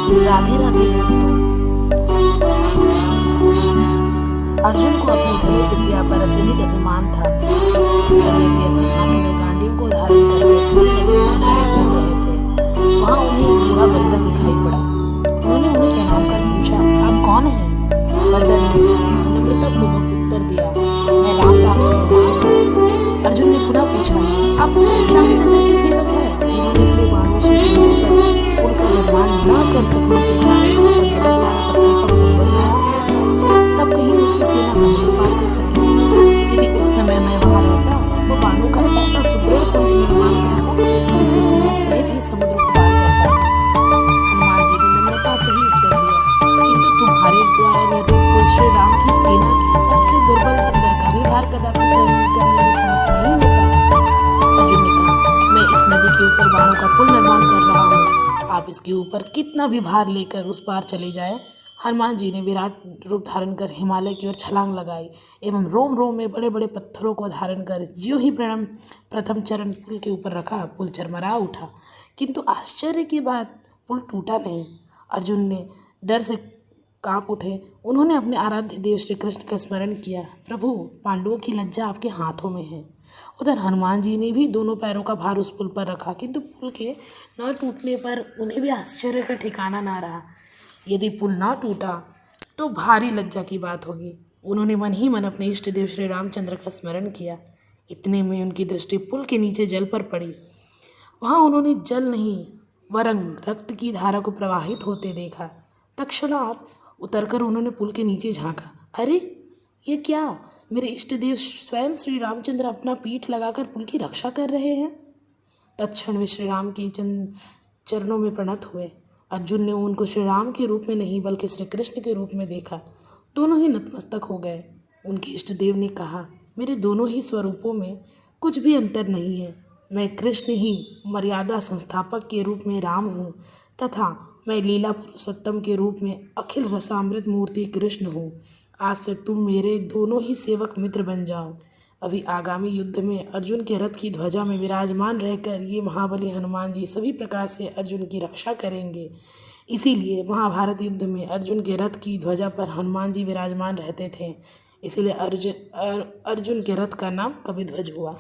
राधे राधे दोस्तों। अर्जुन को अपनी धनुष विद्या पर अत्यधिक अभिमान था। इसी समय वे अपने हाथों में गांडीव को धारण करके किसी नदी के किनारे घूम रहे थे। वहां उन्हें एक बूढ़ा बंदर दिखाई पड़ा। उन्होंने उन्हें प्रणाम कर पूछा, आप कौन हैं? बंदर ने नम्रतापूर्वक उत्तर दिया, मैं रामदास हनुमान हूँ। अर्जुन ने पुनः पूछा, आप वही रामचंद्र के सेवक हैं जिन्होंने अपने बाणों से समुद्र पर पुल का निर्माण न कर सकने के कारण बंदरों द्वारा पत्थर का पुल बनवाया, तब कहीं उनकी सेना समुद्र पार कर सके। यदि उस समय मैं वहां रहता तो बाणों का ऐसा सुदृढ़ पुल निर्माण करता जिससे सेना सहज ही समुद्र को पार कर पाती। हनुमान जी ने नम्रता से ही उत्तर दिया, किंतु तुम्हारे द्वारा निर्मित पुल श्री राम की सेना के सबसे दुर्बल बंदर का भी भार कदापि सहन करने में समर्थ नहीं होता। अर्जुन ने कहा, मैं इस नदी के ऊपर बाणों का पुल निर्माण कर रहा हूँ, आप इसके ऊपर कितना भी भार लेकर उस पार चले जाएं। हनुमान जी ने विराट रूप धारण कर हिमालय की ओर छलांग लगाई एवं रोम रोम में बड़े बड़े पत्थरों को धारण कर ज्यों ही प्रथम चरण पुल के ऊपर रखा, पुल चरमरा उठा, किंतु आश्चर्य की बात, पुल टूटा नहीं। अर्जुन ने डर से कांप उठे। उन्होंने अपने आराध्य देव श्री कृष्ण का स्मरण किया, प्रभु पांडवों की लज्जा आपके हाथों में है। उधर हनुमान जी ने भी दोनों पैरों का भार उस पुल पर रखा, किंतु पुल के न टूटने पर उन्हें भी आश्चर्य का ठिकाना ना रहा। यदि पुल ना टूटा तो भारी लज्जा की बात होगी। उन्होंने मन ही मन अपने इष्ट देव श्री रामचंद्र का स्मरण किया। इतने में उनकी दृष्टि पुल के नीचे जल पर पड़ी। वहाँ उन्होंने जल नहीं वरं रक्त की धारा को प्रवाहित होते देखा। तत्क्षणात उतरकर उन्होंने पुल के नीचे झांका। अरे ये क्या? मेरे इष्ट देव स्वयं श्री रामचंद्र अपना पीठ लगाकर पुल की रक्षा कर रहे हैं। तत्क्षण वे श्री राम के चरणों में प्रणत हुए। अर्जुन ने उनको श्री राम के रूप में नहीं बल्कि श्री कृष्ण के रूप में देखा। दोनों ही नतमस्तक हो गए। उनके इष्ट देव ने कहा, मेरे दोनों ही स्वरूपों में कुछ भी अंतर नहीं है। मैं कृष्ण ही मर्यादा संस्थापक के रूप में राम हूँ तथा मैं लीला पुरुषोत्तम के रूप में अखिल रसामृत मूर्ति कृष्ण हूँ। आज से तुम मेरे दोनों ही सेवक मित्र बन जाओ। अभी आगामी युद्ध में अर्जुन के रथ की ध्वजा में विराजमान रहकर ये महाबली हनुमान जी सभी प्रकार से अर्जुन की रक्षा करेंगे। इसीलिए महाभारत युद्ध में अर्जुन के रथ की ध्वजा पर हनुमान जी विराजमान रहते थे। इसीलिए अर्जुन के रथ का नाम कपिध्वज हुआ।